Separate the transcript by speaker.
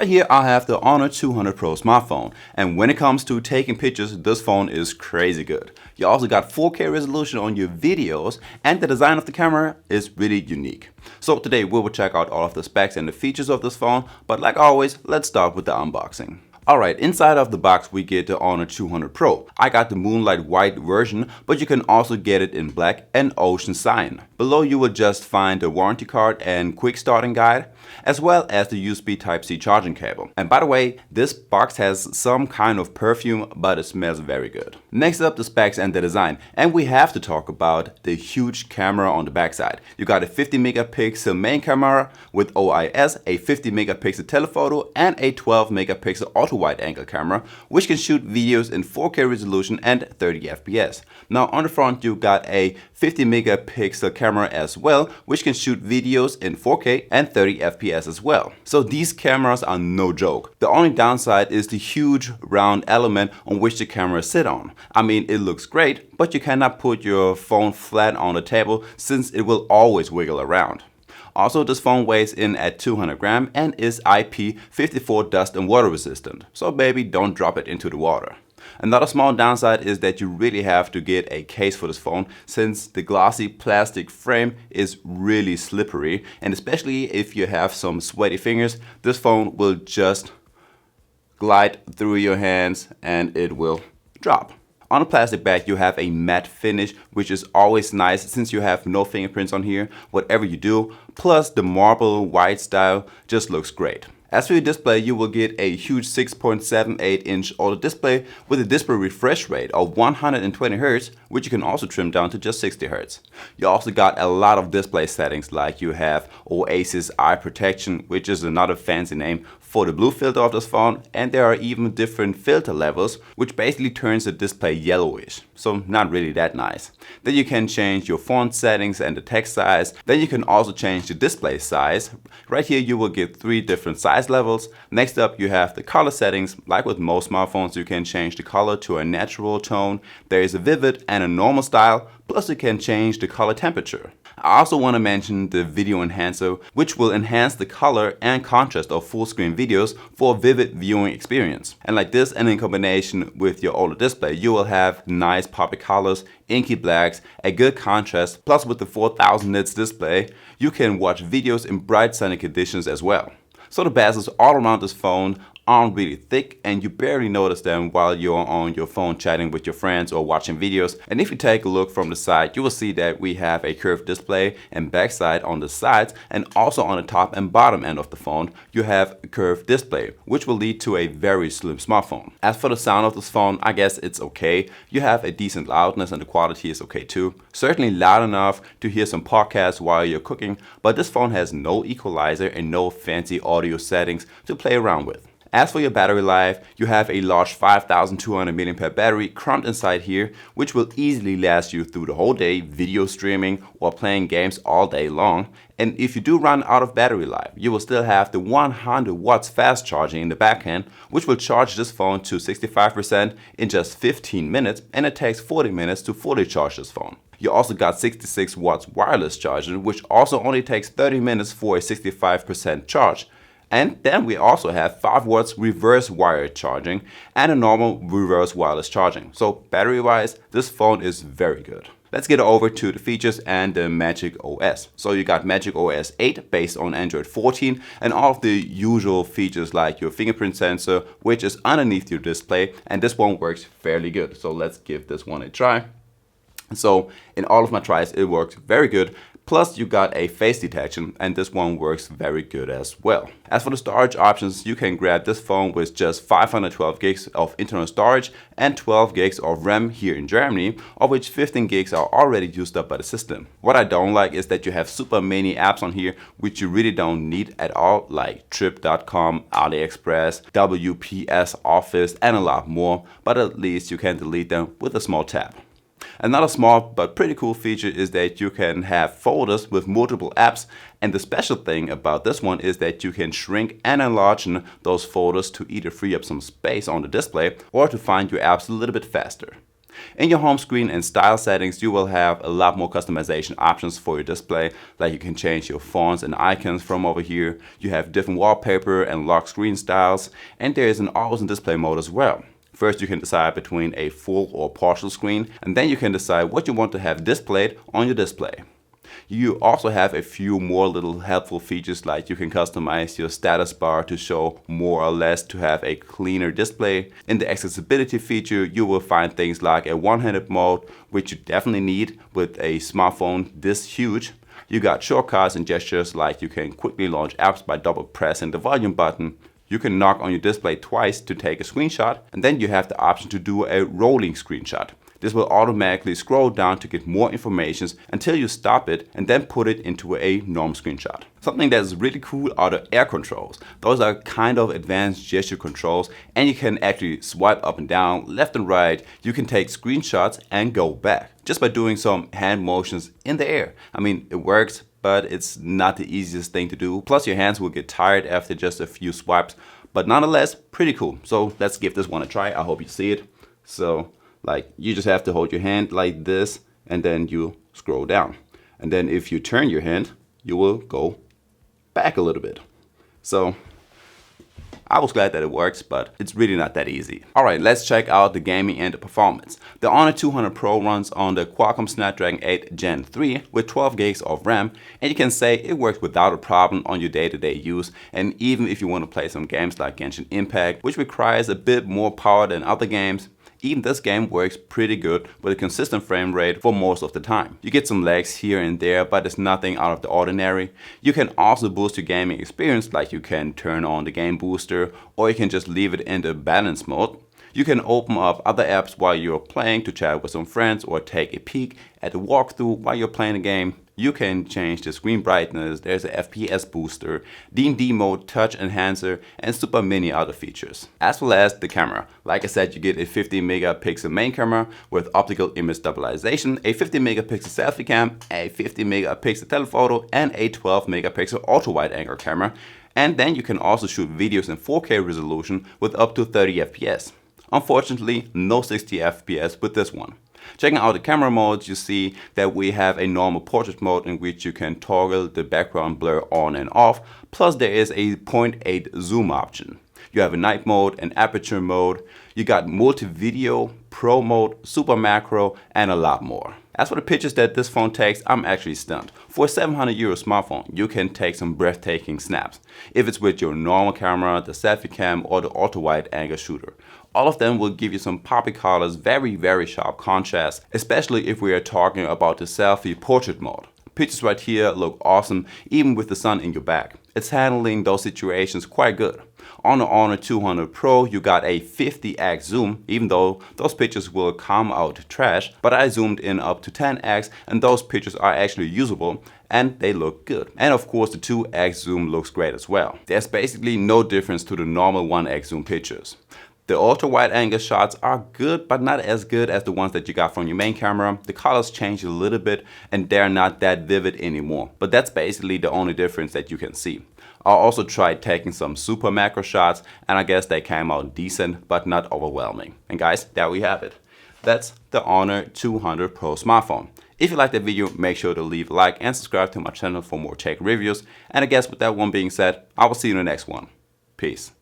Speaker 1: Right here I have the Honor 200 Pro smartphone, and when it comes to taking pictures, this phone is crazy good. You also got 4K resolution on your videos, and the design of the camera is really unique. So today we will check out all of the specs and the features of this phone, but like always, let's start with the unboxing. Alright, inside of the box we get the Honor 200 Pro. I got the Moonlight White version, but you can also get it in black and Ocean Cyan. Below you will just find the warranty card and quick starting guide, as well as the USB Type-C charging cable. And by the way, this box has some kind of perfume, but it smells very good. Next up, the specs and the design. And we have to talk about the huge camera on the backside. You got a 50 megapixel main camera with OIS, a 50 megapixel telephoto, and a 12 megapixel ultra-wide angle camera, which can shoot videos in 4K resolution and 30 FPS. Now on the front you got a 50 megapixel camera as well, which can shoot videos in 4K and 30 FPS as well. So these cameras are no joke. The only downside is the huge round element on which the camera sit on. I mean, it looks great, but you cannot put your phone flat on the table since it will always wiggle around. Also, this phone weighs in at 200 grams and is IP54 dust and water resistant. So baby, don't drop it into the water. Another small downside is that you really have to get a case for this phone since the glossy plastic frame is really slippery, and especially if you have some sweaty fingers, this phone will just glide through your hands and it will drop. On the plastic back you have a matte finish, which is always nice since you have no fingerprints on here, whatever you do. Plus the marble white style just looks great. As for your display, you will get a huge 6.78 inch OLED display with a display refresh rate of 120 Hz, which you can also trim down to just 60 Hz. You also got a lot of display settings, like you have Oasis Eye Protection, which is another fancy name for the blue filter of this phone, and there are even different filter levels, which basically turns the display yellowish, so not really that nice. Then you can change your font settings and the text size. Then you can also change the display size. Right here you will get 3 different size levels. Next up you have the color settings. Like with most smartphones, you can change the color to a natural tone. There is a vivid and a normal style, plus you can change the color temperature. I also want to mention the video enhancer, which will enhance the color and contrast of full screen videos for a vivid viewing experience. And like this, and in combination with your OLED display, you will have nice poppy colors, inky blacks, a good contrast, plus with the 4000 nits display, you can watch videos in bright sunny conditions as well. So the bezels all around this phone aren't really thick, and you barely notice them while you're on your phone chatting with your friends or watching videos. And if you take a look from the side, you will see that we have a curved display and backside on the sides, and also on the top and bottom end of the phone you have a curved display, which will lead to a very slim smartphone. As for the sound of this phone, I guess it's okay. You have a decent loudness and the quality is okay too. Certainly loud enough to hear some podcasts while you're cooking, but this phone has no equalizer and no fancy audio settings to play around with. As for your battery life, you have a large 5200 mAh battery crammed inside here, which will easily last you through the whole day video streaming or playing games all day long. And if you do run out of battery life, you will still have the 100 watts fast charging in the back end, which will charge this phone to 65% in just 15 minutes, and it takes 40 minutes to fully charge this phone. You also got 66 watts wireless charging, which also only takes 30 minutes for a 65% charge. And then we also have 5 watts reverse wired charging and a normal reverse wireless charging. So battery wise, this phone is very good. Let's get over to the features and the Magic OS. So you got Magic OS 8 based on Android 14, and all of the usual features like your fingerprint sensor, which is underneath your display, and this one works fairly good. So let's give this one a try. So in all of my tries it works very good. Plus you got a face detection, and this one works very good as well. As for the storage options, you can grab this phone with just 512 gigs of internal storage and 12 gigs of RAM here in Germany, of which 15 gigs are already used up by the system. What I don't like is that you have super many apps on here which you really don't need at all, like Trip.com, AliExpress, WPS Office, and a lot more, but at least you can delete them with a small tap. Another small but pretty cool feature is that you can have folders with multiple apps, and the special thing about this one is that you can shrink and enlarge those folders to either free up some space on the display or to find your apps a little bit faster. In your home screen and style settings, you will have a lot more customization options for your display, like you can change your fonts and icons from over here. You have different wallpaper and lock screen styles, and there is an always on display mode as well. First, you can decide between a full or partial screen, and then you can decide what you want to have displayed on your display. You also have a few more little helpful features, like you can customize your status bar to show more or less to have a cleaner display. In the accessibility feature, you will find things like a one-handed mode, which you definitely need with a smartphone this huge. You got shortcuts and gestures, like you can quickly launch apps by double pressing the volume button. You can knock on your display twice to take a screenshot, and then you have the option to do a rolling screenshot. This will automatically scroll down to get more information until you stop it and then put it into a normal screenshot. Something that's really cool are the air controls. Those are kind of advanced gesture controls, and you can actually swipe up and down, left and right. You can take screenshots and go back just by doing some hand motions in the air. I mean, it works, but it's not the easiest thing to do. Plus your hands will get tired after just a few swipes, but nonetheless, pretty cool. So let's give this one a try. I hope you see it. So like, you just have to hold your hand like this, and then you scroll down. And then if you turn your hand, you will go back a little bit. So I was glad that it works, but it's really not that easy. Alright, let's check out the gaming and the performance. The Honor 200 Pro runs on the Qualcomm Snapdragon 8 Gen 3 with 12 gigs of RAM, and you can say it works without a problem on your day-to-day use. And even if you want to play some games like Genshin Impact, which requires a bit more power than other games, even this game works pretty good with a consistent frame rate for most of the time. You get some lags here and there, but it's nothing out of the ordinary. You can also boost your gaming experience, like you can turn on the game booster, or you can just leave it in the balance mode. You can open up other apps while you're playing to chat with some friends or take a peek at the walkthrough while you're playing the game. You can change the screen brightness, there's a FPS booster, D&D mode, touch enhancer, and super many other features. As well as the camera. Like I said, you get a 50 megapixel main camera with optical image stabilization, a 50 megapixel selfie cam, a 50 megapixel telephoto, and a 12 megapixel ultra wide angle camera. And then you can also shoot videos in 4K resolution with up to 30 FPS. Unfortunately, no 60 FPS with this one. Checking out the camera modes, you see that we have a normal portrait mode in which you can toggle the background blur on and off, plus there is a 0.8 zoom option. You have a night mode, an aperture mode, you got multi-video, pro mode, super macro, and a lot more. As for the pictures that this phone takes, I'm actually stunned. For a €700 smartphone, you can take some breathtaking snaps. If it's with your normal camera, the selfie cam, or the ultra wide angle shooter. All of them will give you some poppy colors, very sharp contrast, especially if we are talking about the selfie portrait mode. Pictures right here look awesome, even with the sun in your back. It's handling those situations quite good. On the Honor 200 Pro, you got a 50x zoom, even though those pictures will come out trash, but I zoomed in up to 10x, and those pictures are actually usable, and they look good. And of course the 2x zoom looks great as well. There's basically no difference to the normal 1x zoom pictures. The ultra wide angle shots are good, but not as good as the ones that you got from your main camera. The colors change a little bit and they're not that vivid anymore. But that's basically the only difference that you can see. I also tried taking some super macro shots, and I guess they came out decent, but not overwhelming. And guys, there we have it. That's the Honor 200 Pro smartphone. If you liked that video, make sure to leave a like and subscribe to my channel for more tech reviews. And I guess with that one being said, I will see you in the next one. Peace.